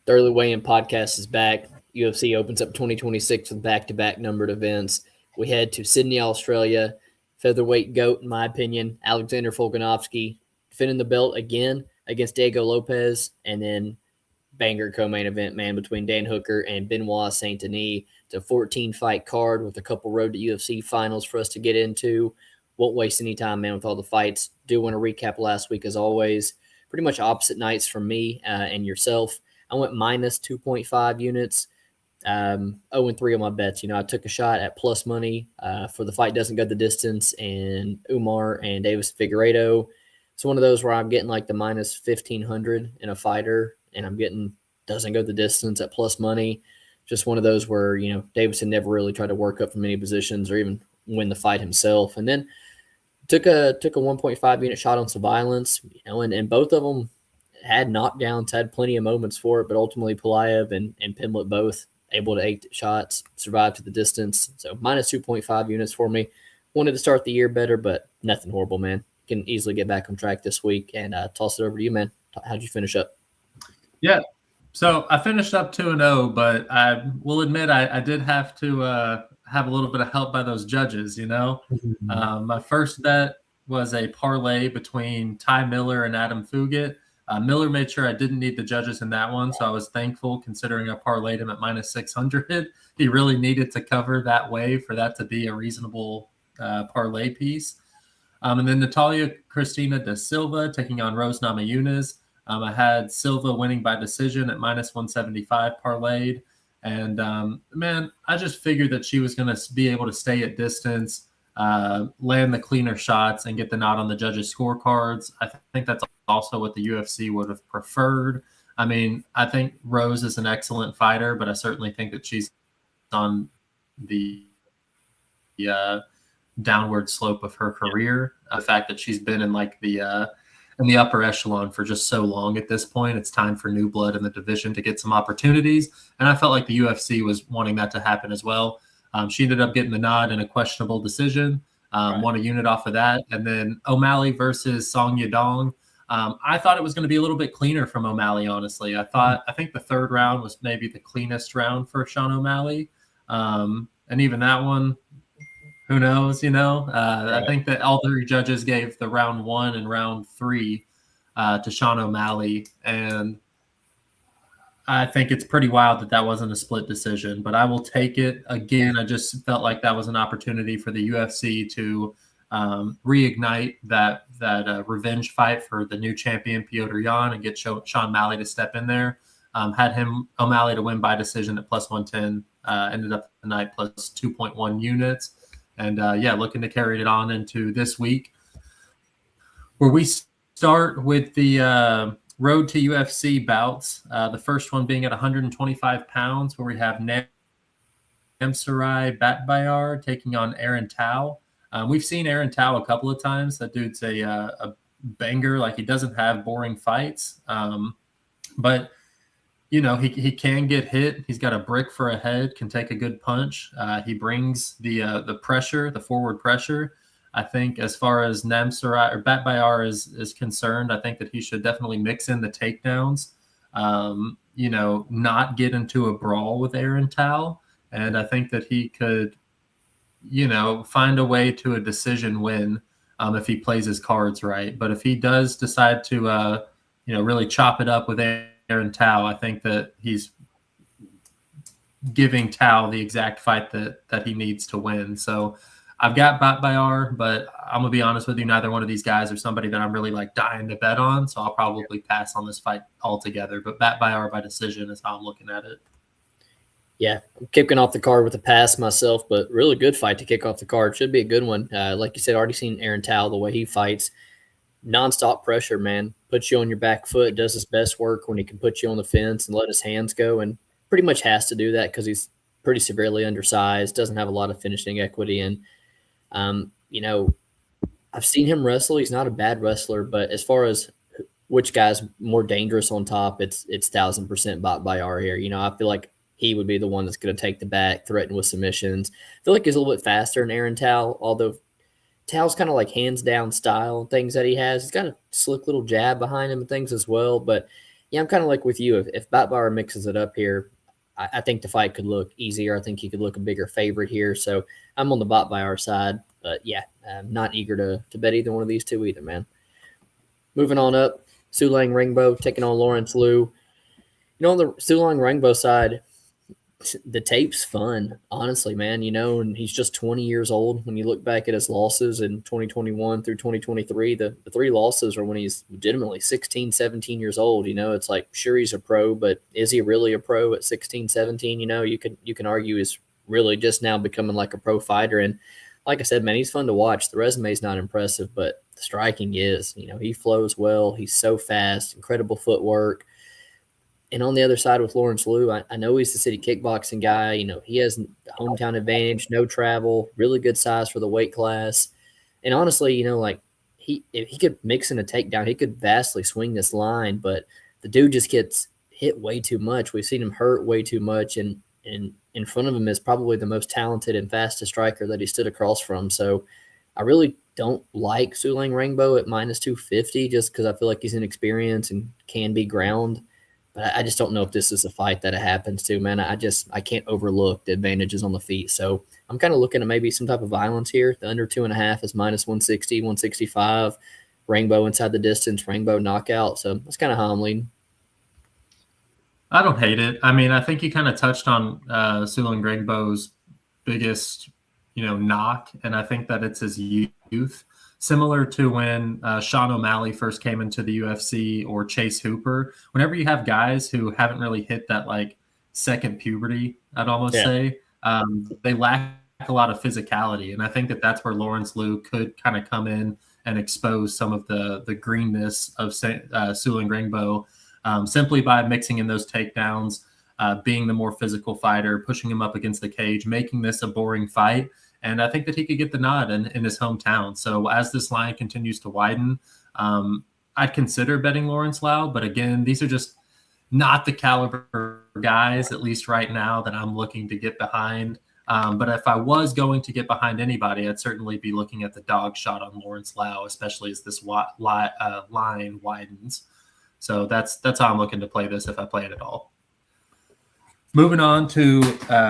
The Early Weigh-In podcast is back. UFC opens up 2026 with back-to-back numbered events. We head to Sydney, Australia. Featherweight GOAT, in my opinion, Alexander Volkanovski, defending the belt again against Diego Lopes, and then banger co-main event, man, between Dan Hooker and Benoit Saint Denis. It's a 14-fight card with a couple road to UFC finals for us to get into. Won't waste any time, man, with all the fights. Do want to recap last week, as always. Pretty much opposite nights from me and yourself. I went minus 2.5 units. 0-3 on my bets. I took a shot at plus money for the fight doesn't go the distance, and Umar and Davis Figueiredo. It's one of those where I'm getting like the minus 1,500 in a fighter, and I'm getting doesn't go the distance at plus money. Just one of those where, Davison never really tried to work up from any positions or even win the fight himself. And then took a 1.5 unit shot on some violence, and both of them had knockdowns, had plenty of moments for it, but ultimately Pulaev and Pimlet both able to 8 shots, survive to the distance. So minus 2.5 units for me. Wanted to start the year better, but nothing horrible, man. Can easily get back on track this week, and toss it over to you, man. How'd you finish up? Yeah, so I finished up 2-0, but I will admit I did have to have a little bit of help by those judges, My first bet was a parlay between Ty Miller and Adam Fugit. Miller made sure I didn't need the judges in that one, so I was thankful considering I parlayed him at minus 600. He really needed to cover that way for that to be a reasonable parlay piece. And then Natalia Cristina da Silva taking on Rose Namajunas. I had Silva winning by decision at minus 175 parlayed. And, man, I just figured that she was going to be able to stay at distance, land the cleaner shots, and get the nod on the judges' scorecards. I think that's also what the UFC would have preferred. I mean, I think Rose is an excellent fighter, but I certainly think that she's on the downward slope of her career. The fact that she's been in like the upper echelon for just so long at this point, it's time for new blood in the division to get some opportunities. And I felt like the UFC was wanting that to happen as well. She ended up getting the nod in a questionable decision, won a unit off of that. And then O'Malley versus Song Yadong. I thought it was going to be a little bit cleaner from O'Malley, honestly. I think the third round was maybe the cleanest round for Sean O'Malley. And even that one, who knows, I think that all 3 judges gave the round 1 and round 3 to Sean O'Malley. And I think it's pretty wild that wasn't a split decision, but I will take it. Again, I just felt like that was an opportunity for the UFC to reignite that revenge fight for the new champion, Piotr Jan, and get Sean O'Malley to step in there. Had O'Malley to win by decision at plus 110, ended up the night plus 2.1 units. And, looking to carry it on into this week, where we start with the road to UFC bouts. The first one being at 125 pounds, where we have Namsarai Batbayar taking on Aaron Tao. We've seen Aaron Tao a couple of times. That dude's a banger. Like, he doesn't have boring fights, but he can get hit. He's got a brick for a head, can take a good punch. He brings the pressure, the forward pressure. I think as far as Namsarai or Batbayar is concerned, I think that he should definitely mix in the takedowns, not get into a brawl with Aaron Tao. And I think that he could, find a way to a decision win if he plays his cards right. But if he does decide to, really chop it up with Aaron Tao, I think that he's giving Tao the exact fight that he needs to win. So I've got Batbayar, but I'm going to be honest with you, neither one of these guys are somebody that I'm really like dying to bet on. So I'll probably pass on this fight altogether. But Batbayar by decision is how I'm looking at it. Yeah, I'm kicking off the card with a pass myself, but really good fight to kick off the card. Should be a good one. Like you said, already seen Aaron Tao, the way he fights. Nonstop pressure, man. Puts you on your back foot, does his best work when he can put you on the fence and let his hands go, and pretty much has to do that because he's pretty severely undersized, doesn't have a lot of finishing equity. And, I've seen him wrestle. He's not a bad wrestler, but as far as which guy's more dangerous on top, it's 1,000% Batbayar here. I feel like he would be the one that's going to take the back, threaten with submissions. I feel like he's a little bit faster than Aaron Tao, although Tao's kind of like hands down style and things that he has. He's got a slick little jab behind him and things as well, but Yeah, I'm kind of like with you. If Batbauer mixes it up here, I think the fight could look easier. I think he could look a bigger favorite here. So I'm on the Batbauer side. But yeah, I'm not eager to bet either one of these two either, man. Moving on up, Sulang Ringbo taking on Lawrence Liu. On the Sulang Ringbo side, the tape's fun, honestly, man. And he's just 20 years old. When you look back at his losses in 2021 through 2023, the three losses are when he's legitimately 16, 17 years old. It's like, sure, he's a pro, but is he really a pro at 16, 17? You can argue he's really just now becoming like a pro fighter. And like I said, man, he's fun to watch. The resume's not impressive, but the striking is. He flows well. He's so fast, incredible footwork. And on the other side with Lawrence Liu, I know he's the city kickboxing guy. He has the hometown advantage, no travel, really good size for the weight class. And honestly, like if he could mix in a takedown, he could vastly swing this line, but the dude just gets hit way too much. We've seen him hurt way too much. And in front of him is probably the most talented and fastest striker that he stood across from. So I really don't like Sulang Rainbow at minus 250 just because I feel like he's inexperienced and can be ground. But I just don't know if this is a fight that it happens to, man. I can't overlook the advantages on the feet. So I'm kind of looking at maybe some type of violence here. The under 2.5 is minus 160, 165. Rainbow inside the distance, Rainbow knockout. So that's kind of how I'm leaning. I don't hate it. I mean, I think you kind of touched on Sulang Rainbow's biggest, knock, and I think that it's his youth. Similar to when Sean O'Malley first came into the UFC or Chase Hooper. Whenever you have guys who haven't really hit that like second puberty, I'd almost say, they lack a lot of physicality. And I think that that's where Lawrence Liu could kind of come in and expose some of the greenness of Sulang Rainbow simply by mixing in those takedowns, being the more physical fighter, pushing him up against the cage, making this a boring fight. And I think that he could get the nod in his hometown. So as this line continues to widen, I'd consider betting Lawrence Liu. But again, these are just not the caliber guys, at least right now, that I'm looking to get behind. But if I was going to get behind anybody, I'd certainly be looking at the dog shot on Lawrence Liu, especially as this line widens. So that's how I'm looking to play this if I play it at all. Moving on to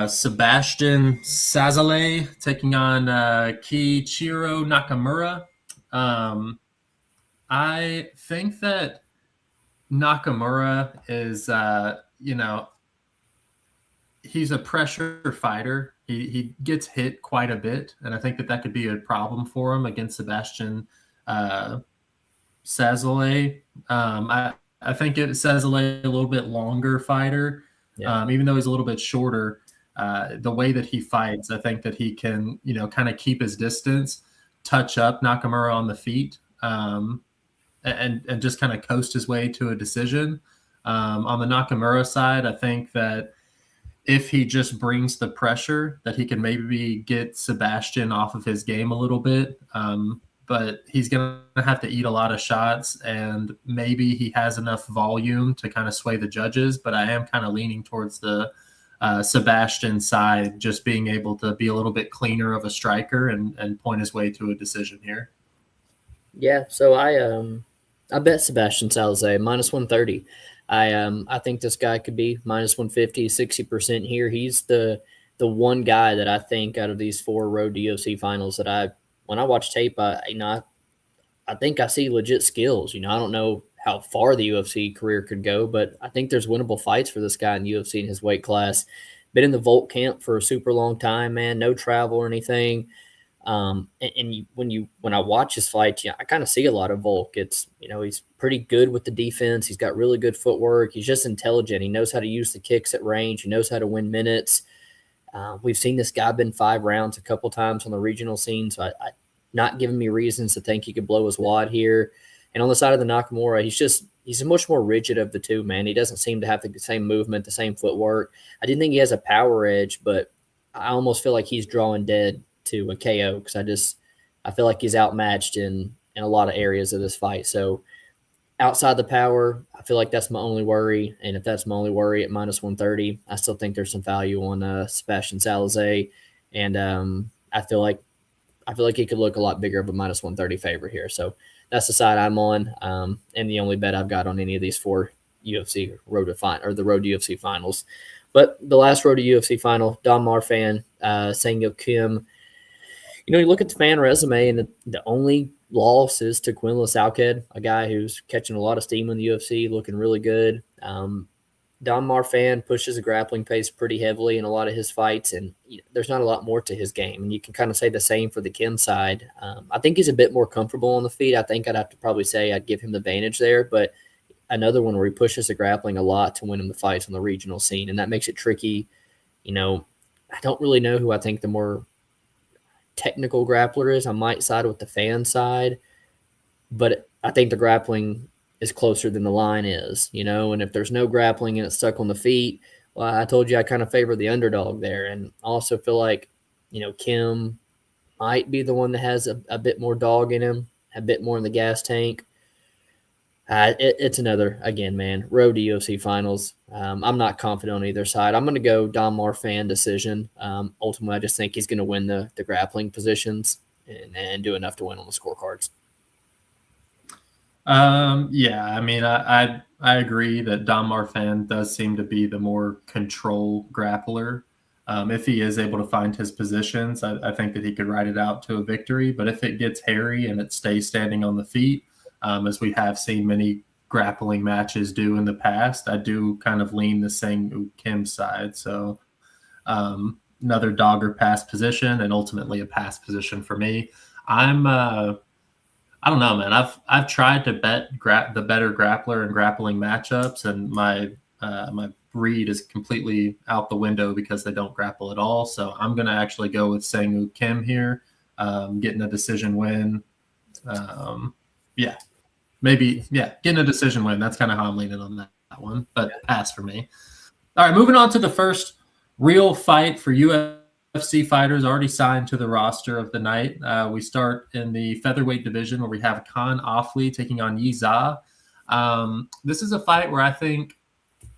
Sebastian Sazale taking on Kiichiro Nakamura. I think that Nakamura is, he's a pressure fighter. He gets hit quite a bit, and I think that could be a problem for him against Sebastian Sazale. I think Sazale a little bit longer fighter. Yeah. Even though he's a little bit shorter, the way that he fights, I think that he can, kind of keep his distance, touch up Nakamura on the feet, and just kind of coast his way to a decision. On the Nakamura side, I think that if he just brings the pressure, that he can maybe get Sebastian off of his game a little bit. But he's going to have to eat a lot of shots, and maybe he has enough volume to kind of sway the judges. But I am kind of leaning towards the Sebastian side, just being able to be a little bit cleaner of a striker and point his way to a decision here. Yeah, so I bet Sebastian Salazar minus 130. I think this guy could be minus 150, 60% here. He's the one guy that I think out of these 4 road UFC finals that when I watch tape, I think I see legit skills. I don't know how far the UFC career could go, but I think there's winnable fights for this guy in UFC in his weight class. Been in the Volk camp for a super long time, man. No travel or anything. When I watch his fights, I kind of see a lot of Volk. It's he's pretty good with the defense. He's got really good footwork. He's just intelligent. He knows how to use the kicks at range. He knows how to win minutes. We've seen this guy been 5 rounds a couple times on the regional scene, so I not giving me reasons to think he could blow his wad here. And on the side of the Nakamura, he's much more rigid of the two, man. He doesn't seem to have the same movement, the same footwork. I didn't think he has a power edge, but I almost feel like he's drawing dead to a KO because I feel like he's outmatched in a lot of areas of this fight. So outside the power, I feel like that's my only worry. And if that's my only worry at minus 130, I still think there's some value on Sebastian Salazar. And I feel like he could look a lot bigger of a minus 130 favorite here. So that's the side I'm on, and the only bet I've got on any of these 4 UFC road to the road to UFC finals. But the last road to UFC final, Don Marfan, Sang-Yuk Kim. You look at the fan resume, and the only loss is to Quinlan Alked, a guy who's catching a lot of steam in the UFC, looking really good. Don Marfan pushes the grappling pace pretty heavily in a lot of his fights, and there's not a lot more to his game. And you can kind of say the same for the Kim side. I think he's a bit more comfortable on the feet. I think I'd have to probably say I'd give him the advantage there, but another one where he pushes the grappling a lot to win him the fights on the regional scene, and that makes it tricky. I don't really know who I think the more technical grappler is. I might side with the fan side, but I think the grappling is closer than the line is, and if there's no grappling and it's stuck on the feet, well, I told you I kind of favor the underdog there. And I also feel like, Kim might be the one that has a bit more dog in him, a bit more in the gas tank. It's another, again, man, road to UFC finals. I'm not confident on either side. I'm going to go Don Marfan decision. Ultimately, I just think he's going to win the grappling positions and do enough to win on the scorecards. Yeah, I mean, I agree that Don Marfan does seem to be the more control grappler. If he is able to find his positions, I think that he could ride it out to a victory. But if it gets hairy and it stays standing on the feet, as we have seen many grappling matches do in the past, I do kind of lean the Sang-Yuk Kim side. So another dog or pass position, and ultimately a pass position for me. I don't know, man. I've tried to bet the better grappler and grappling matchups, and my read is completely out the window because they don't grapple at all. So I'm going to actually go with Sang-Yuk Kim here, getting a decision win. Getting a decision win. That's kind of how I'm leaning on that one, but pass for me. All right, moving on to the first real fight for UFC fighters already signed to the roster of the night. We start in the featherweight division where we have Khan Offley taking on Yi Za. This is a fight where I think,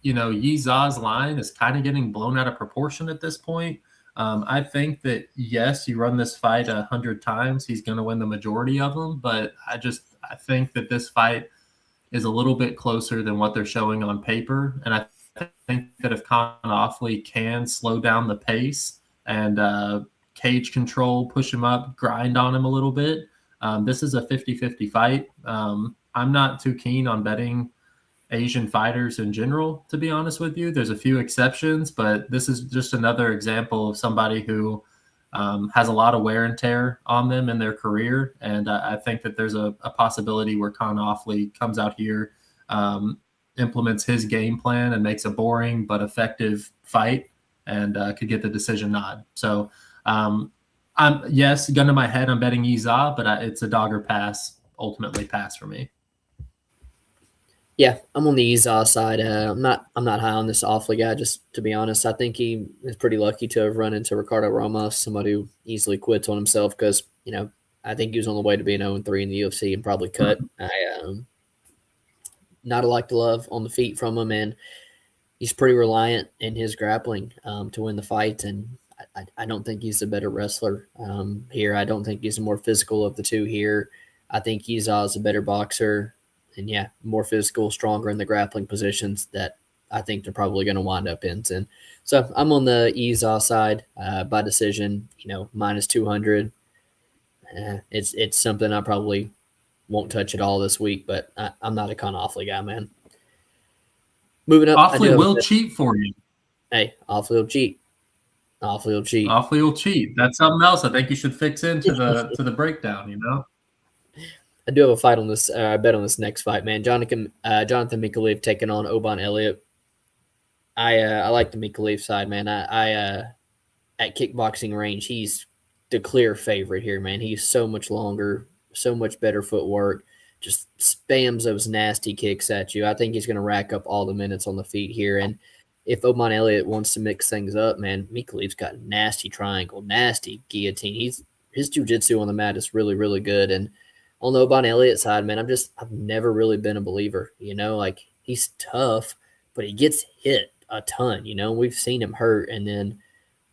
Yi Za's line is kind of getting blown out of proportion at this point. I think that, yes, you run this fight 100 times, he's going to win the majority of them, but I think that this fight is a little bit closer than what they're showing on paper. And I think that if Khan Offley can slow down the pace and cage control, push him up, grind on him a little bit, this is a 50-50 fight. I'm not too keen on betting Asian fighters in general, to be honest with you. There's a few exceptions, but this is just another example of somebody who has a lot of wear and tear on them in their career. And I think that there's a possibility where Khan Offley comes out here, implements his game plan and makes a boring but effective fight and could get the decision nod. So gun to my head, I'm betting Yi Za, but it's a dog or pass, ultimately pass for me. Yeah, I'm on the Yi Za side. I'm not high on this Offley guy, just to be honest. I think he is pretty lucky to have run into Ricardo Ramos, somebody who easily quits on himself because, I think he was on the way to being 0-3 in the UFC and probably cut. Not a lot to love on the feet from him, and he's pretty reliant in his grappling to win the fight, and I don't think he's a better wrestler here. I don't think he's the more physical of the two here. I think Yi Za is a better boxer. And more physical, stronger in the grappling positions that I think they're probably going to wind up in. And so I'm on the Yi Za side by decision, minus 200. It's something I probably won't touch at all this week, but I'm not a Khan Offley guy, man. Moving up. Offley will cheat for you. Hey, Offley will cheat. Offley will cheat. Offley will cheat. That's something else I think you should fix into the breakdown, I do have a fight on this. I bet on this next fight, man. Jonathan Mikalev taking on Oban Elliott. I like the Mikalev side, man. I at kickboxing range, he's the clear favorite here, man. He's so much longer, so much better footwork. Just spams those nasty kicks at you. I think he's going to rack up all the minutes on the feet here. And if Oban Elliott wants to mix things up, man, Mikalev's got nasty triangle, nasty guillotine. His jiu-jitsu on the mat is really, really good. And on the Oban Elliott side, man, I've never really been a believer, he's tough, but he gets hit a ton, we've seen him hurt. And then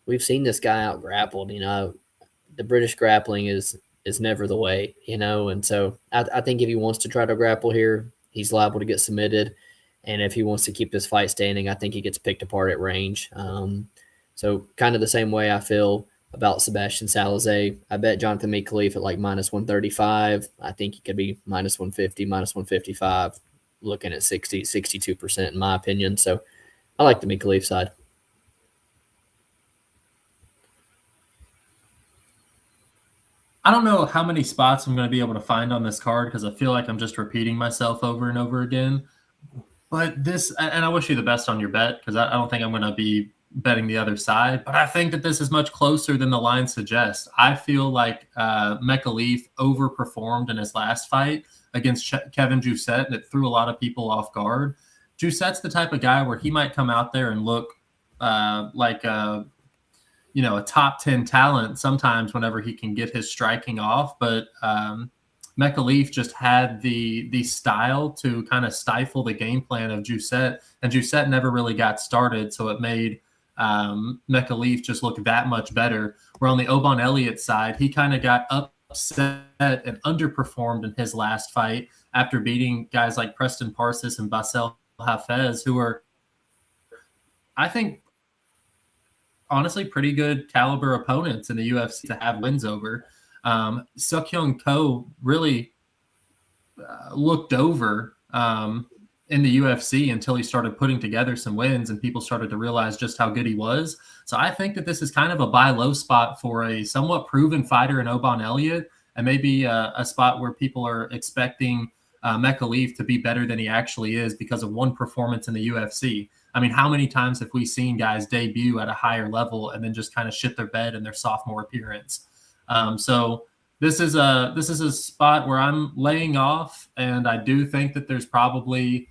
we've seen this guy out grappled, the British grappling is never the way, and so I think if he wants to try to grapple here, he's liable to get submitted. And if he wants to keep this fight standing, I think he gets picked apart at range. So kind of the same way I feel about Sebastian Salazar. I bet Jonathan Khalif at like minus 135. I think he could be minus 150, minus 155, looking at 60, 62% in my opinion. So I like the Khalif side. I don't know how many spots I'm going to be able to find on this card because I feel like I'm just repeating myself over and over again. But this, and I wish you the best on your bet because I don't think I'm going to be betting the other side. But I think that this is much closer than the line suggests. I feel like Khalif overperformed in his last fight against Kevin Jousset, and it threw a lot of people off guard. Jousset's the type of guy where he might come out there and look like a top 10 talent sometimes whenever he can get his striking off. But Khalif just had the style to kind of stifle the game plan of Jousset, and Jousset never really got started, so it made Khalif just look that much better. Where on the Oban Elliott side, he kind of got upset and underperformed in his last fight after beating guys like Preston Parsis and Basel Hafez, who are, I think, honestly pretty good caliber opponents in the UFC to have wins over. Seokhyun Ko really looked over in the UFC until he started putting together some wins and people started to realize just how good he was. So I think that this is kind of a buy low spot for a somewhat proven fighter in Oban Elliott, and maybe a spot where people are expecting Khalif to be better than he actually is because of one performance in the UFC. I mean, how many times have we seen guys debut at a higher level and then just kind of shit their bed in their sophomore appearance? So this is a spot where I'm laying off, and I do think that there's probably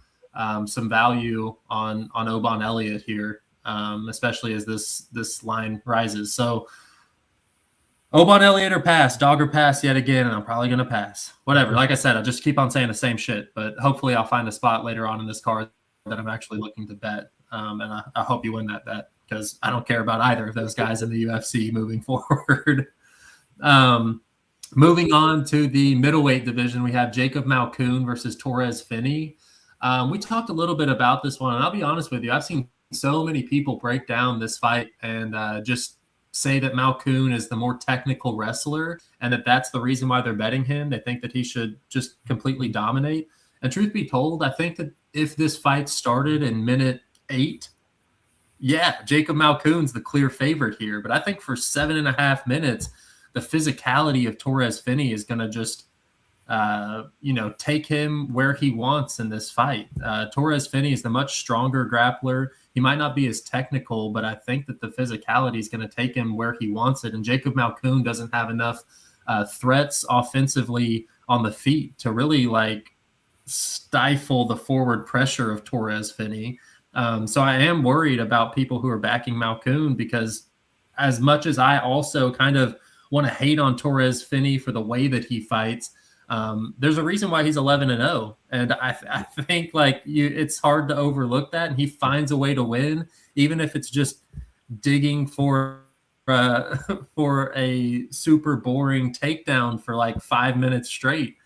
some value on Oban Elliott here, especially as this line rises. So Oban Elliott or pass, dog or pass yet again, and I'm probably going to pass. Whatever. Like I said, I'll just keep on saying the same shit, but hopefully I'll find a spot later on in this card that I'm actually looking to bet. And I hope you win that bet because I don't care about either of those guys in the UFC moving forward. Moving on to the middleweight division, we have Jacob Malkoun versus Torres Finney. We talked a little bit about this one, and I'll be honest with you, I've seen so many people break down this fight and just say that Malkoun is the more technical wrestler and that that's the reason why they're betting him. They think that he should just completely dominate. And truth be told, I think that if this fight started in minute 8, yeah, Jacob Malkoun's the clear favorite here. But I think for 7.5 minutes, the physicality of Torres Finney is going to just, take him where he wants in this fight. Torres Finney is the much stronger grappler. He might not be as technical, but I think that the physicality is going to take him where he wants it. And Jacob Malkoun doesn't have enough threats offensively on the feet to really stifle the forward pressure of Torres Finney. So I am worried about people who are backing Malkoun because as much as I also kind of want to hate on Torres Finney for the way that he fights, there's a reason why he's 11-0. And I think it's hard to overlook that. And he finds a way to win, even if it's just digging for a super boring takedown for 5 minutes straight.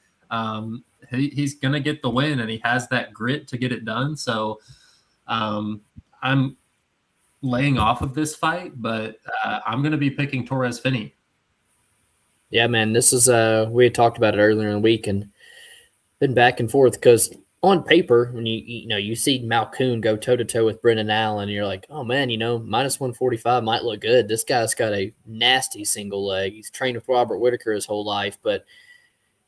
He's going to get the win, and he has that grit to get it done. So I'm laying off of this fight, but I'm going to be picking Torres Finney. Yeah, man, this is we had talked about it earlier in the week and been back and forth because on paper, when you see Malkoun go toe-to-toe with Brendan Allen, you're like, oh, man, minus 145 might look good. This guy's got a nasty single leg. He's trained with Robert Whitaker his whole life, but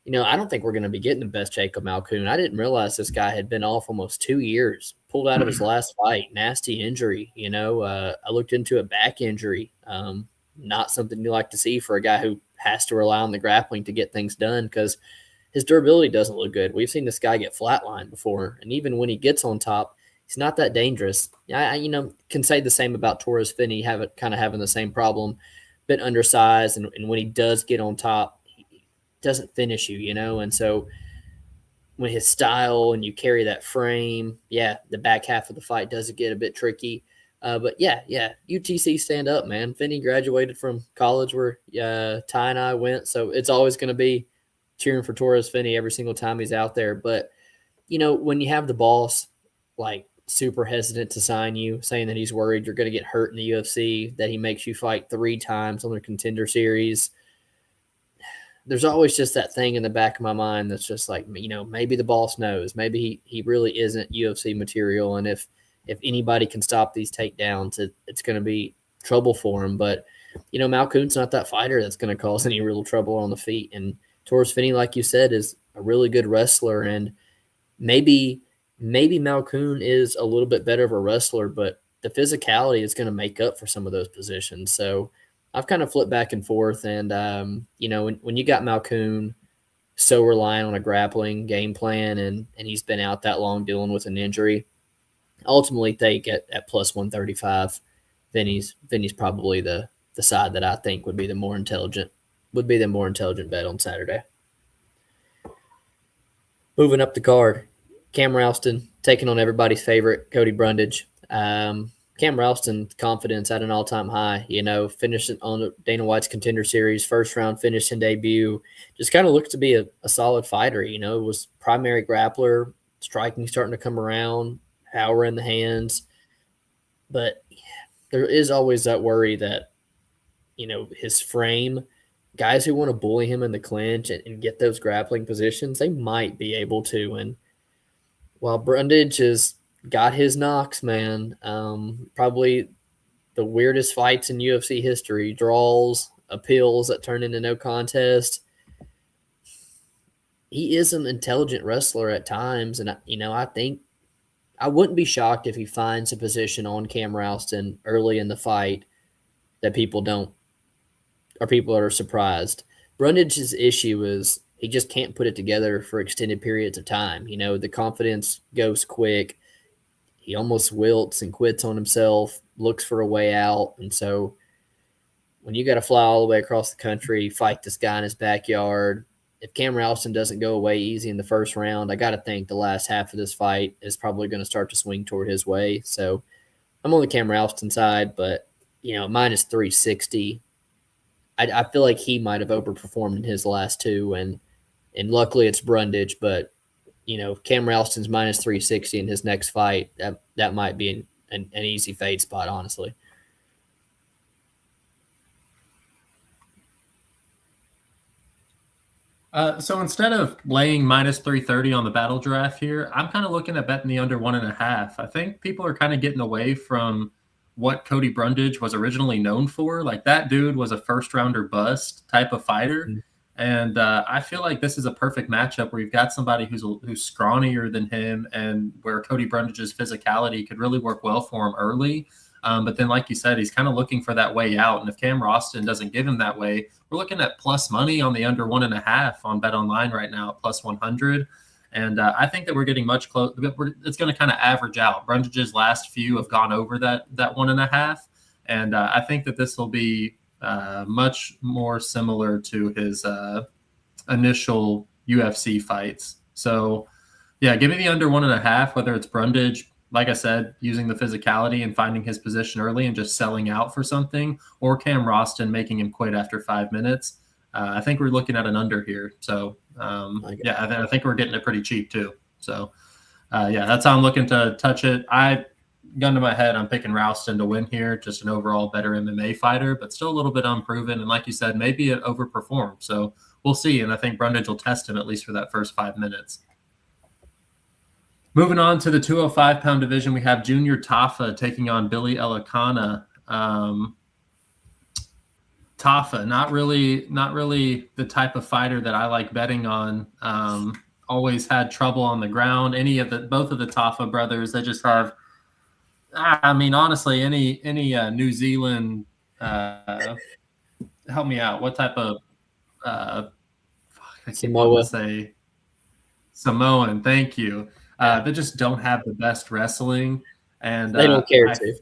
I don't think we're going to be getting the best Jacob Malkoun. I didn't realize this guy had been off almost 2 years, pulled out of his last fight, nasty injury. I looked into a back injury, not something you like to see for a guy who has to rely on the grappling to get things done because his durability doesn't look good. We've seen this guy get flatlined before, and even when he gets on top, he's not that dangerous. I can say the same about Torres Finney, kind of having the same problem, bit undersized, and when he does get on top, he doesn't finish you, and so when his style and you carry that frame, the back half of the fight does get a bit tricky. But UTC stand up, man. Finney graduated from college where Ty and I went, so it's always going to be cheering for Torres Finney every single time he's out there. But, when you have the boss like super hesitant to sign you, saying that he's worried you're going to get hurt in the UFC, that he makes you fight 3 times on the Contender Series. There's always just that thing in the back of my mind that's just like, maybe the boss knows. Maybe he really isn't UFC material, and if anybody can stop these takedowns, it's going to be trouble for him. But Malkoon's not that fighter that's going to cause any real trouble on the feet. And Torres Finney, like you said, is a really good wrestler, and maybe Malkoon is a little bit better of a wrestler, but the physicality is going to make up for some of those positions. So I've kind of flipped back and forth, and when you got Malkoon so reliant on a grappling game plan, and he's been out that long dealing with an injury, ultimately think at plus 135, then he's probably the side that I think would be the more intelligent bet on Saturday. Moving up the card, Cam Ralston taking on everybody's favorite, Cody Brundage. Cam Ralston's confidence at an all-time high, finishing on Dana White's Contender Series, first-round finish and debut. Just kind of looks to be a solid fighter, was primary grappler, striking starting to come around, power in the hands. But there is always that worry that, his frame, guys who want to bully him in the clinch and get those grappling positions, they might be able to. And while Brundage has got his knocks, man, probably the weirdest fights in UFC history, draws, appeals that turn into no contest. He is an intelligent wrestler at times, and I think I wouldn't be shocked if he finds a position on Cam Ralston early in the fight that people are surprised. Brundage's issue is he just can't put it together for extended periods of time. The confidence goes quick. He almost wilts and quits on himself, looks for a way out. And so when you got to fly all the way across the country, fight this guy in his backyard, if Cam Ralston doesn't go away easy in the first round, I got to think the last half of this fight is probably going to start to swing toward his way. So I'm on the Cam Ralston side, but, minus 360. I feel like he might have overperformed in his last two, and luckily it's Brundage, but Cam Ralston's minus 360 in his next fight. That might be an easy fade spot, honestly. So instead of laying minus 330 on the battle draft here, I'm kind of looking at betting the under 1.5. I think people are kind of getting away from what Cody Brundage was originally known for. Like, that dude was a first rounder bust type of fighter. Mm-hmm. And I feel like this is a perfect matchup where you've got somebody who's scrawnier than him, and where Cody Brundage's physicality could really work well for him early. But then, like you said, he's kind of looking for that way out. And if Cam Ralston doesn't give him that way, we're looking at plus money on the under 1.5 on BetOnline right now at plus 100. And I think that we're getting much close. It's going to kind of average out. Brundage's last few have gone over that 1.5. And I think that this will be much more similar to his initial UFC fights. So, yeah, give me the under 1.5, whether it's Brundage, like I said, using the physicality and finding his position early and just selling out for something, or Cam Ralston making him quit after 5 minutes. I think we're looking at an under here. So, I think we're getting it pretty cheap too. So, that's how I'm looking to touch it. Gun to my head, I'm picking Ralston to win here. Just an overall better MMA fighter, but still a little bit unproven. And like you said, maybe it overperformed. So we'll see. And I think Brundage will test him at least for that first 5 minutes. Moving on to the 205-pound division, we have Junior Tafa taking on Billy Elikana. Tafa, not really the type of fighter that I like betting on. Always had trouble on the ground. Both of the Tafa brothers, they just have. I mean, honestly, any New Zealand, help me out. What type of Samoa? Samoan. Thank you. They just don't have the best wrestling, and they don't care to.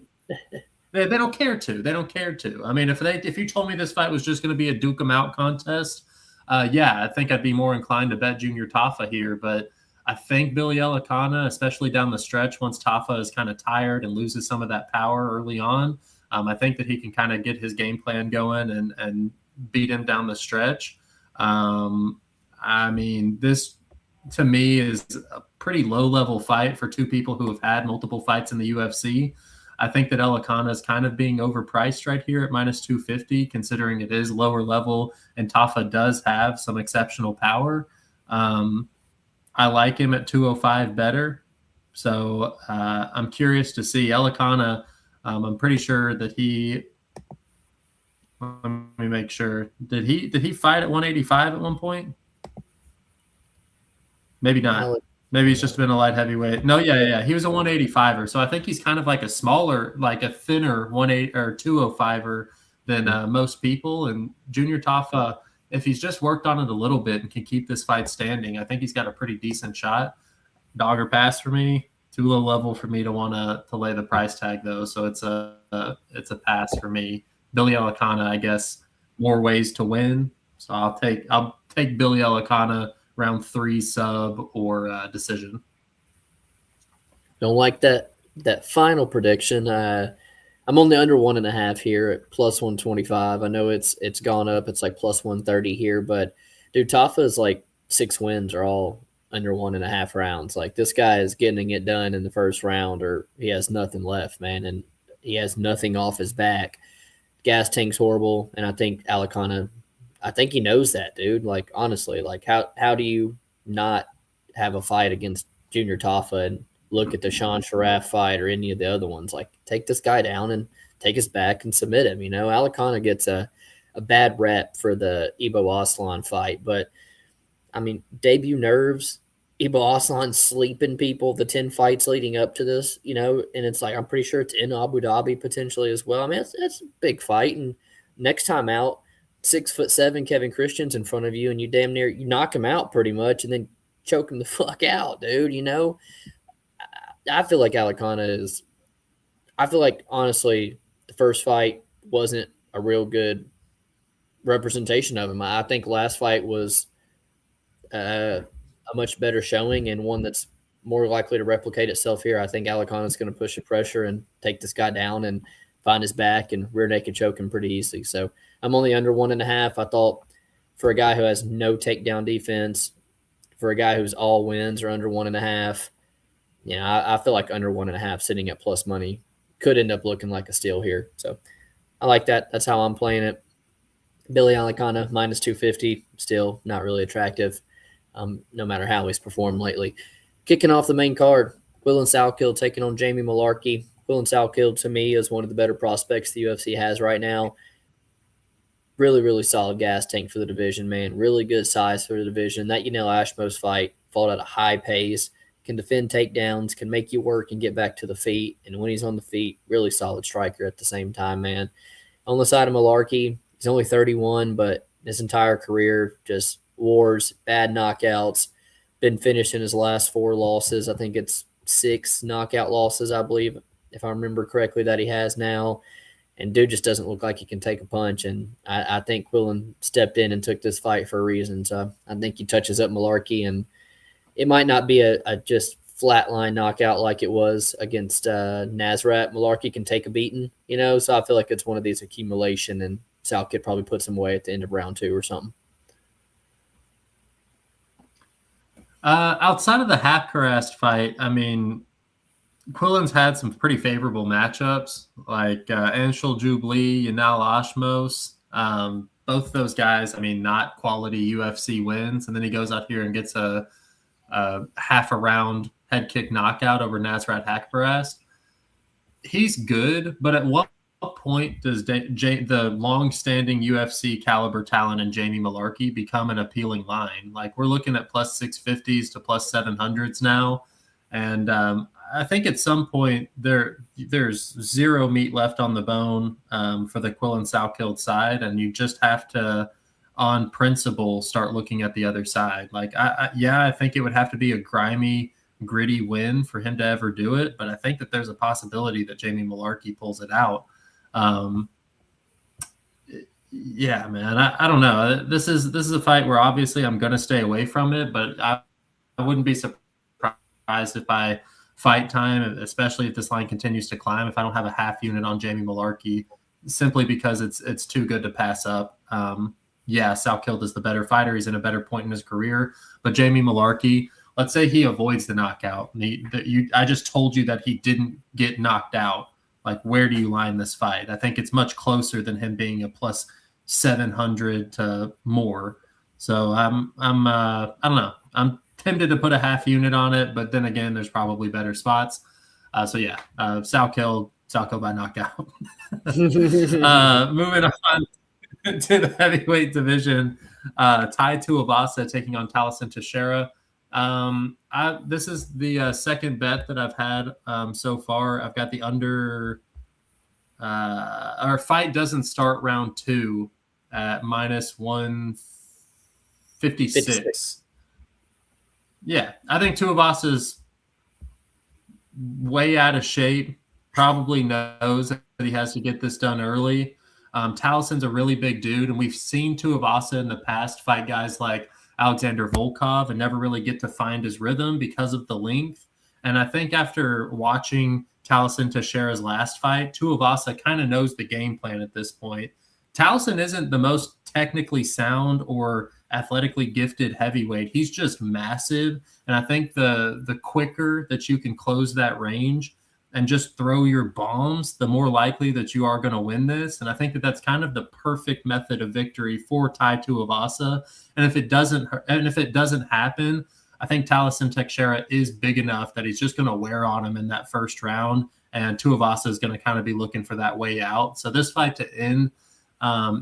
They don't care to. They don't care to. I mean, if you told me this fight was just going to be a duke 'em out contest, I think I'd be more inclined to bet Junior Tafa here, but. I think Billy Elikana, especially down the stretch, once Tafa is kind of tired and loses some of that power early on, I think that he can kind of get his game plan going and beat him down the stretch. I mean, this to me is pretty low-level fight for two people who have had multiple fights in the UFC. I think that Elikana is kind of being overpriced right here at minus 250, considering it is lower level and Tafa does have some exceptional power. I like him at 205 better. So I'm curious to see Elikana. I'm pretty sure that he. Let me make sure. Did he fight at 185 at one point? Maybe not. Maybe he's just been a light heavyweight. No, yeah. He was a 185er. So I think he's kind of like a smaller, like a thinner 18 or 205er than most people. And Junior Tafa, if he's just worked on it a little bit and can keep this fight standing, I think he's got a pretty decent shot. Dog or pass for me. Too low level for me to want to lay the price tag though. So it's a pass for me. Billy Elikana, I guess, more ways to win. So I'll take Billy Elikana round 3 sub or decision. Don't like that final prediction. I'm on the under 1.5 here at plus 125. I know it's gone up. It's like plus 130 here, but dude, Tafa's like 6 wins are all under 1.5 rounds. Like this guy is getting it done in the first round, or he has nothing left, man, and he has nothing off his back. Gas tank's horrible, and I think Elikana, I think he knows that, dude. Like honestly, like how do you not have a fight against Junior Tafa and look at the Sean Sharaf fight or any of the other ones? Like take this guy down and take his back and submit him. You know, Elikana gets a bad rep for the Ibo Aslan fight, but I mean, debut nerves. Ibo Aslan sleeping people the 10 fights leading up to this, you know, and it's like I'm pretty sure it's in Abu Dhabi potentially as well. I mean, it's a big fight, and next time out, 6'7" Kevin Christian's in front of you, and you damn near you knock him out pretty much, and then choke him the fuck out, dude. You know, I feel like Elikana is. I feel like honestly, the first fight wasn't a real good representation of him. I think last fight was a much better showing and one that's more likely to replicate itself here. I think Elikana is going to push the pressure and take this guy down and find his back and rear naked choke him pretty easily. So I'm only under 1.5. I thought for a guy who has no takedown defense, for a guy who's all wins or under 1.5, you know, I feel like under 1.5 sitting at plus money could end up looking like a steal here. So I like that. That's how I'm playing it. Billy Elikana minus 250, still not really attractive. No matter how he's performed lately. Kicking off the main card, Quillan Salkill taking on Jamie Malarkey. Quillan Salkill, to me, is one of the better prospects the UFC has right now. Really, really solid gas tank for the division, man. Really good size for the division. That Yanel Ashmos fight fought at a high pace, can defend takedowns, can make you work and get back to the feet. And when he's on the feet, really solid striker at the same time, man. On the side of Malarkey, he's only 31, but his entire career just wars, bad knockouts, been finished in his last 4 losses. I think it's 6 knockout losses, I believe, if I remember correctly, that he has now. And dude just doesn't look like he can take a punch. And I think Quillan stepped in and took this fight for a reason. So I think he touches up Malarkey, and it might not be a just flatline knockout like it was against Nasrat. Malarkey can take a beating, you know, so I feel like it's one of these accumulation, and Salkill probably puts him away at the end of round 2 or something. Outside of the Hapkarast fight, I mean, Quillan's had some pretty favorable matchups, like Anshul Jubli, Yanal Ashmos. Both those guys, I mean, not quality UFC wins. And then he goes out here and gets a half a round head kick knockout over Nasrat Haqparast. He's good, but at what point does the long-standing UFC caliber talent in Jamie Malarkey become an appealing line? Like, we're looking at plus 650s to plus 700s now, and I think at some point there's zero meat left on the bone for the Quillan Salkill side, and you just have to, on principle, start looking at the other side. Like, I think it would have to be a grimy, gritty win for him to ever do it, but I think that there's a possibility that Jamie Malarkey pulls it out. Yeah, man, I don't know. This is a fight where obviously I'm going to stay away from it, but I wouldn't be surprised if by fight time, especially if this line continues to climb, if I don't have a half unit on Jamie Malarkey, simply because it's too good to pass up. Yeah, Salkill is the better fighter. He's in a better point in his career, but Jamie Malarkey, let's say he avoids the knockout. I just told you that he didn't get knocked out. Like, where do you line this fight? I think it's much closer than him being a plus 700 to more. So I don't know. I'm tempted to put a half unit on it, but then again, there's probably better spots. Salkill by knockout. Moving on to the heavyweight division, Tai Tuivasa taking on Taliesin Teixeira. This is the second bet that I've had so far. I've got the under. Our fight doesn't start round 2 at minus 156. Yeah, I think Tuivasa's way out of shape. Probably knows that he has to get this done early. Taliesin's a really big dude, and we've seen Tuivasa in the past fight guys like Alexander Volkov and never really get to find his rhythm because of the length. And I think after watching Taliesin Teixeira's last fight, Tuivasa kind of knows the game plan at this point. Taliesin isn't the most technically sound or athletically gifted heavyweight. He's just massive. And I think the quicker that you can close that range and just throw your bombs, the more likely that you are going to win this. And I think that that's kind of the perfect method of victory for Tai Tuivasa. And if it doesn't happen, I think Taliesin Teixeira is big enough that he's just going to wear on him in that first round. And Tuivasa is going to kind of be looking for that way out. So this fight to end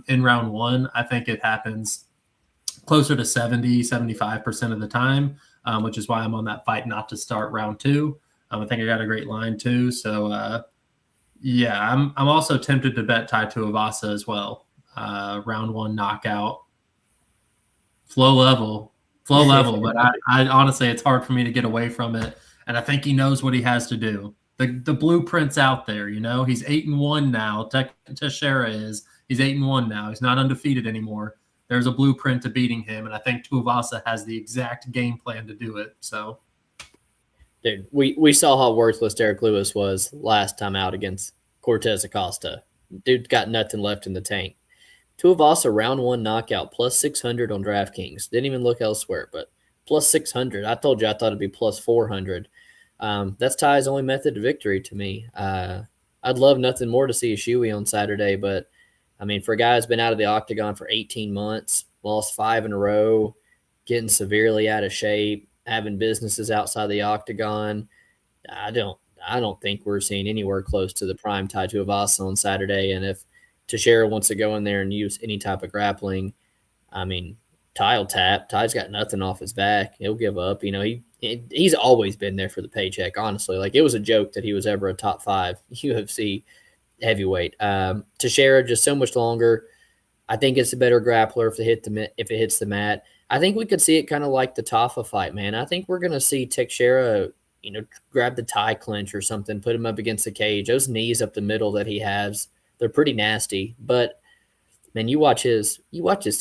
in round 1, I think it happens closer to 75% of the time, which is why I'm on that fight not to start round 2. I think I got a great line too. So I'm also tempted to bet Tai Tuivasa as well. Round 1 knockout, flow level. But I honestly, it's hard for me to get away from it. And I think he knows what he has to do. The blueprint's out there, you know. He's 8-1 now. Teixeira is. He's 8-1 now. He's not undefeated anymore. There's a blueprint to beating him, and I think Tuivasa has the exact game plan to do it. So. Dude, we saw how worthless Derek Lewis was last time out against Cortez Acosta. Dude got nothing left in the tank. Tuivasa round 1 knockout, plus 600 on DraftKings. Didn't even look elsewhere, but plus 600. I told you I thought it'd be plus 400. That's Ty's only method to victory to me. I'd love nothing more to see a shoey on Saturday, but, I mean, for a guy who's been out of the octagon for 18 months, lost 5 in a row, getting severely out of shape, having businesses outside the octagon, I don't think we're seeing anywhere close to the prime Tai Tuivasa on Saturday. And if Teixeira wants to go in there and use any type of grappling, I mean, Tai will tap. Ty's got nothing off his back. He'll give up. You know, he's always been there for the paycheck, honestly. Like, it was a joke that he was ever a top 5 UFC heavyweight. Teixeira just so much longer. I think it's a better grappler if it hits the mat. I think we could see it kind of like the Tafa fight, man. I think we're going to see Teixeira, grab the tie clinch or something, put him up against the cage. Those knees up the middle that he has, they're pretty nasty. But, man, you watch his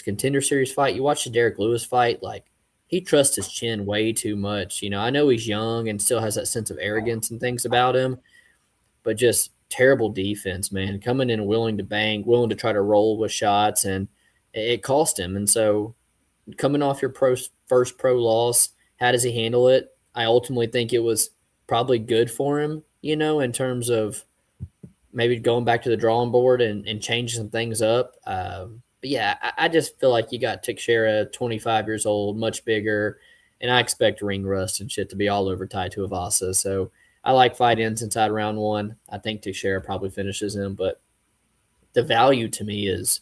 Contender Series fight, you watch the Derek Lewis fight, like, he trusts his chin way too much. I know he's young and still has that sense of arrogance and things about him, but just terrible defense, man. Coming in willing to bang, willing to try to roll with shots, and it cost him. And so, coming off your first pro loss, how does he handle it? I ultimately think it was probably good for him, in terms of maybe going back to the drawing board and changing some things up. But yeah, I just feel like you got Teixeira, 25 years old, much bigger, and I expect ring rust and shit to be all over Tai Tuivasa. So I like fight ends inside round 1. I think Teixeira probably finishes him, but the value to me is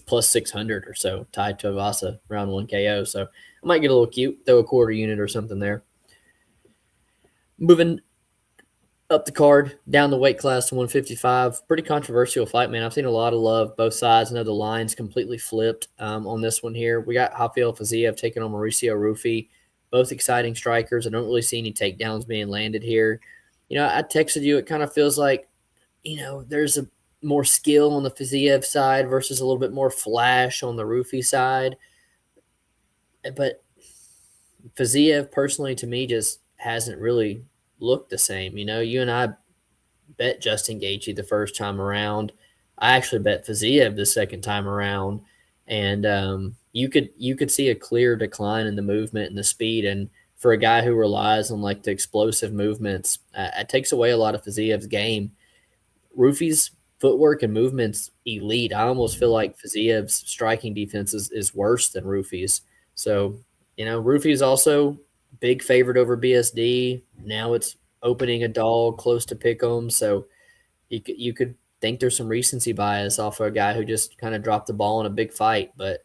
plus 600 or so. Tai Tuivasa round 1 KO. So I might get a little cute, throw a quarter unit or something there. Moving up the card, down the weight class to 155. Pretty controversial fight, man. I've seen a lot of love, both sides. I know the line's completely flipped on this one here. We got Rafael Fiziev taking on Mauricio Rufy. Both exciting strikers. I don't really see any takedowns being landed here. I texted you. It kind of feels like, there's a more skill on the Fiziev side versus a little bit more flash on the Rufy side. But Fiziev, personally, to me, just hasn't really looked the same. You and I bet Justin Gaethje the first time around. I actually bet Fiziev the second time around. And you could see a clear decline in the movement and the speed. And for a guy who relies on like the explosive movements, it takes away a lot of Fiziev's game. Rufi's footwork and movements elite. I almost feel like Fiziev's striking defense is worse than Rufi's. So, Rufi's also big favorite over BSD. Now it's opening a dog close to Pick'em. So you could think there's some recency bias off of a guy who just kind of dropped the ball in a big fight. But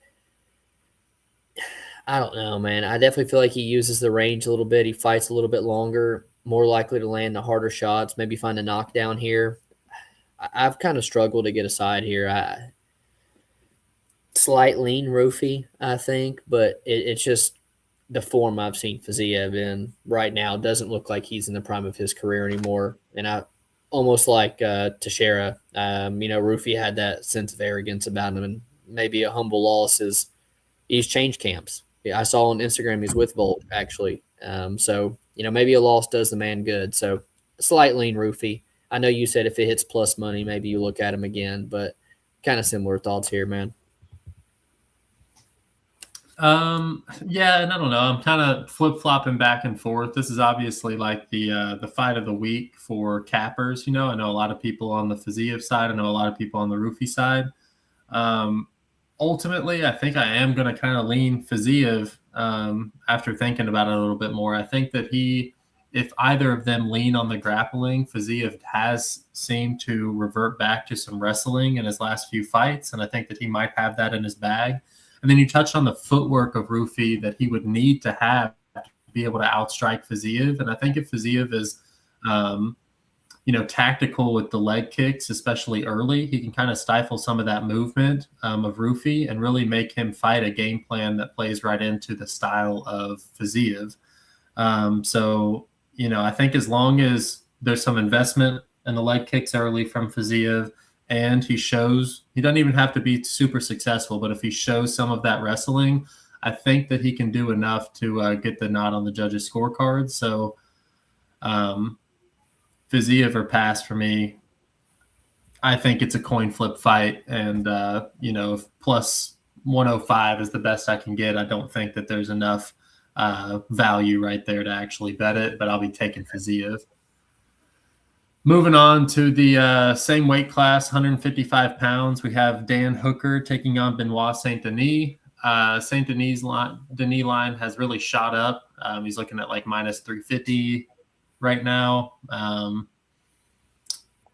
I don't know, man. I definitely feel like he uses the range a little bit. He fights a little bit longer, more likely to land the harder shots, maybe find a knockdown here. I've kind of struggled to get a side here. Slight lean Rufi, I think, but it's just the form I've seen Fiziev in right now doesn't look like he's in the prime of his career anymore. And I almost like Teixeira, Rufi had that sense of arrogance about him, and maybe a humble loss is he's changed camps. I saw on Instagram he's with Volt actually. So maybe a loss does the man good. So slight lean Rufi. I know you said if it hits plus money, maybe you look at him again, but kind of similar thoughts here, man. Yeah, and I don't know. I'm kind of flip-flopping back and forth. This is obviously like the fight of the week for cappers. I know a lot of people on the Fiziev side. I know a lot of people on the Rufi side. Ultimately, I think I am going to kind of lean Fiziev after thinking about it a little bit more. I think that if either of them lean on the grappling, Fiziev has seemed to revert back to some wrestling in his last few fights, and I think that he might have that in his bag. And then you touched on the footwork of Rufi that he would need to have to be able to outstrike Fiziev. And I think if Fiziev is, tactical with the leg kicks, especially early, he can kind of stifle some of that movement of Rufi and really make him fight a game plan that plays right into the style of Fiziev. I think as long as there's some investment in the leg kicks early from Fiziev, and he doesn't even have to be super successful, but if he shows some of that wrestling, I think that he can do enough to get the nod on the judges' scorecard. So Fiziev or pass for me. I think it's a coin flip fight, and if plus 105 is the best I can get, I don't think that there's enough value right there to actually bet it, but I'll be taking Fiziev. Moving on to the same weight class, 155 pounds, we have Dan Hooker taking on Benoit Saint Denis. Saint Denis line has really shot up. He's looking at like minus 350 right now.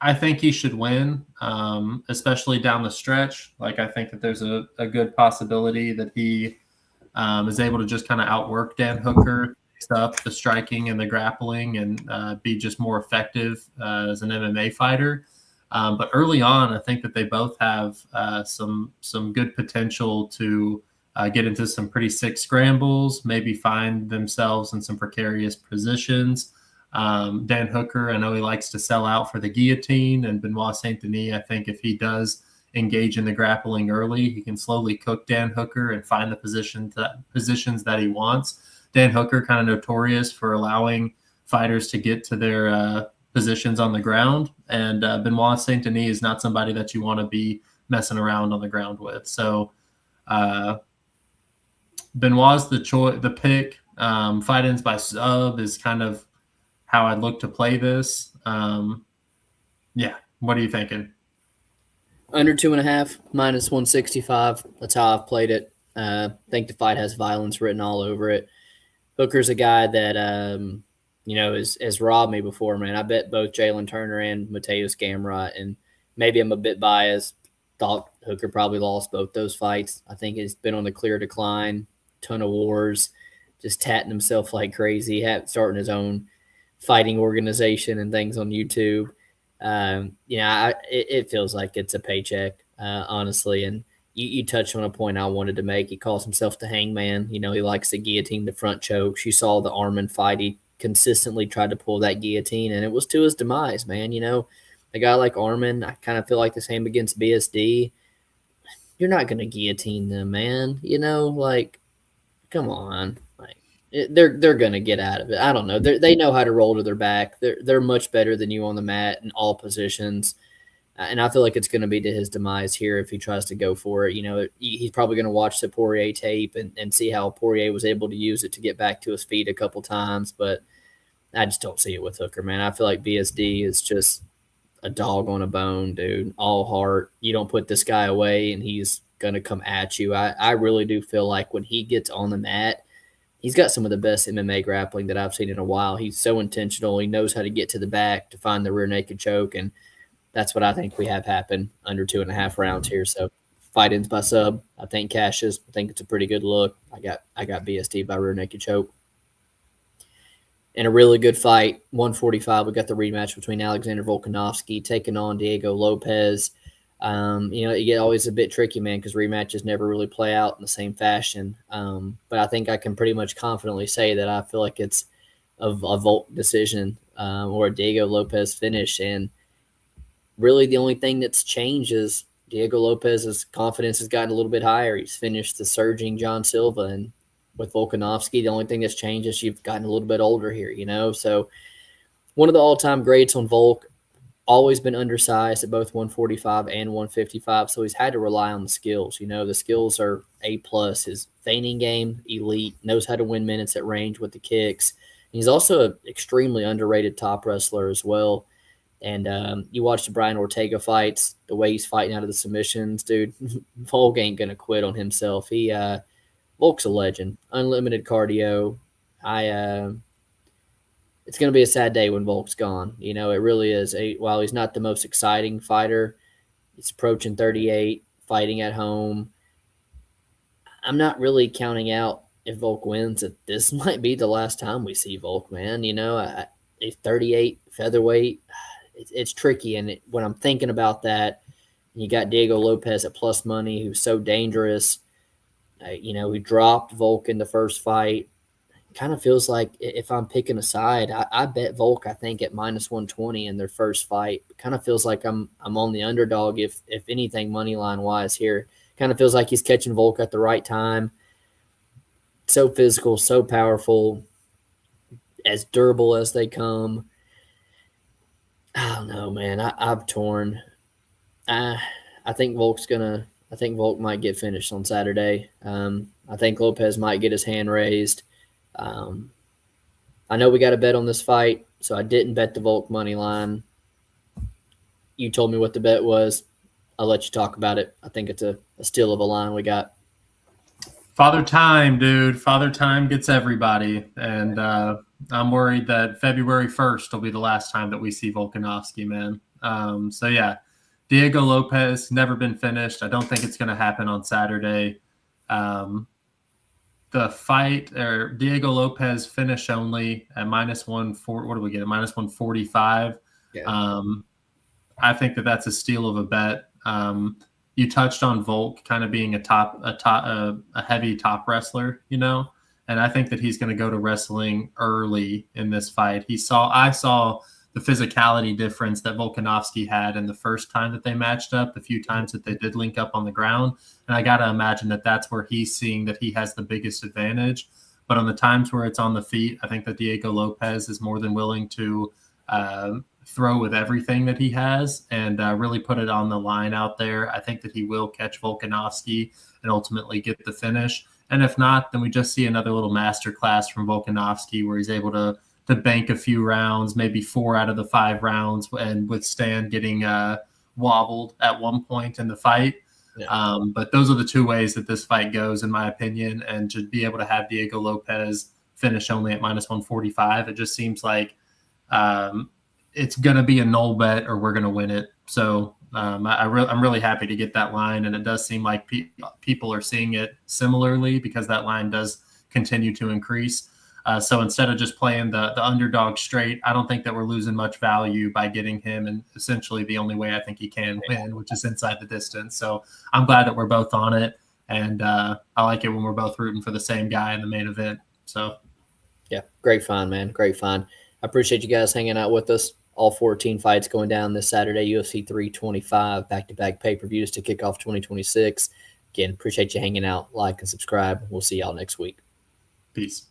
I think he should win, especially down the stretch. Like I think that there's a good possibility that he is able to just kind of outwork Dan Hooker, up the striking and the grappling, and be just more effective as an MMA fighter. But early on, I think that they both have some good potential to get into some pretty sick scrambles, maybe find themselves in some precarious positions. Dan Hooker, I know he likes to sell out for the guillotine, and Benoit Saint Denis, I think if he does engage in the grappling early, he can slowly cook Dan Hooker and find the positions that he wants. Dan Hooker kind of notorious for allowing fighters to get to their positions on the ground, and Benoit Saint Denis is not somebody that you want to be messing around on the ground with. So Benoit's the pick. Fight ends by sub is kind of how I'd look to play this. Yeah, what are you thinking? Under 2.5, minus 165. That's how I've played it. I think the fight has violence written all over it. Hooker's a guy that, has robbed me before, man. I bet both Jalen Turner and Mateus Gamrot, and maybe I'm a bit biased. Thought Hooker probably lost both those fights. I think he's been on the clear decline, ton of wars, just tatting himself like crazy, starting his own fighting organization and things on YouTube. It feels like it's a paycheck, honestly, and you touched on a point I wanted to make. He calls himself the hangman. He likes to guillotine the front chokes. You saw the Arman fight. He consistently tried to pull that guillotine, and it was to his demise, man. A guy like Arman, I kind of feel like the same against BSD. You're not going to guillotine them, man. Come on. They're going to get out of it. I don't know. They know how to roll to their back. They're much better than you on the mat in all positions. And I feel like it's going to be to his demise here if he tries to go for it. He's probably going to watch the Poirier tape and see how Poirier was able to use it to get back to his feet a couple times. But I just don't see it with Hooker, man. I feel like BSD is just a dog on a bone, dude. All heart. You don't put this guy away, and he's going to come at you. I really do feel like when he gets on the mat, he's got some of the best MMA grappling that I've seen in a while. He's so intentional. He knows how to get to the back to find the rear naked choke, and that's what I think we have happen under 2.5 rounds here. So fight ends by sub. I think cashes. I think it's a pretty good look. I got BSD by rear naked choke. In a really good fight, 145, we got the rematch between Alexander Volkanovski taking on Diego Lopes. You get always a bit tricky, man, because rematches never really play out in the same fashion. But I think I can pretty much confidently say that I feel like it's a Volk decision or a Diego Lopes finish. And really the only thing that's changed is Diego Lopez's confidence has gotten a little bit higher. He's finished the surging John Silva, and with Volkanovski, the only thing that's changed is you've gotten a little bit older here, So one of the all-time greats on Volk, always been undersized at both 145 and 155, so he's had to rely on the skills. The skills are A+. His feigning game, elite, knows how to win minutes at range with the kicks. He's also an extremely underrated top wrestler as well. And you watch the Brian Ortega fights, the way he's fighting out of the submissions, dude. Volk ain't gonna quit on himself. Volk's a legend. Unlimited cardio. It's gonna be a sad day when Volk's gone. It really is. While he's not the most exciting fighter, he's approaching 38, fighting at home. I'm not really counting out if Volk wins that this might be the last time we see Volk, man. He's 38, featherweight. It's tricky, and when I'm thinking about that, you got Diego Lopes at plus money, who's so dangerous. He dropped Volk in the first fight. Kind of feels like if I'm picking a side, I bet Volk, I think, at minus 120 in their first fight. Kind of feels like I'm on the underdog, if anything, money line wise here. Kind of feels like he's catching Volk at the right time. So physical, so powerful, as durable as they come. I don't know, man. I'm torn. I think I think Volk might get finished on Saturday. I think Lopez might get his hand raised. I know we got a bet on this fight, so I didn't bet the Volk money line. You told me what the bet was. I'll let you talk about it. I think it's a steal of a line we got. Father Time, dude. Father Time gets everybody. And I'm worried that February 1st will be the last time that we see Volkanovski, man. So, yeah, Diego Lopes, never been finished. I don't think it's going to happen on Saturday. The fight, or Diego Lopes finish only at minus 140. What do we get? At minus 145. Yeah. I think that's a steal of a bet. You touched on Volk kind of being a heavy top wrestler, and I think that he's going to go to wrestling early in this fight. I saw the physicality difference that Volkanovski had in the first time that they matched up, the few times that they did link up on the ground. And I got to imagine that that's where he's seeing that he has the biggest advantage. But on the times where it's on the feet, I think that Diego Lopes is more than willing to throw with everything that he has and really put it on the line out there. I think that he will catch Volkanovski and ultimately get the finish. And if not, then we just see another little masterclass from Volkanovski where he's able to bank a few rounds, maybe 4 out of the 5 rounds, and withstand getting wobbled at one point in the fight. Yeah. But those are the two ways that this fight goes, in my opinion. And to be able to have Diego Lopes finish only at minus 145, it just seems like it's going to be a null bet or we're going to win it. So I'm really happy to get that line. And it does seem like people are seeing it similarly because that line does continue to increase. So instead of just playing the underdog straight, I don't think that we're losing much value by getting him. And essentially the only way I think he can win, which is inside the distance. So I'm glad that we're both on it. And I like it when we're both rooting for the same guy in the main event. So, yeah, great find, man. Great find. I appreciate you guys hanging out with us. All 14 fights going down this Saturday, UFC 325, back-to-back pay-per-views to kick off 2026. Again, appreciate you hanging out. Like and subscribe. We'll see y'all next week. Peace.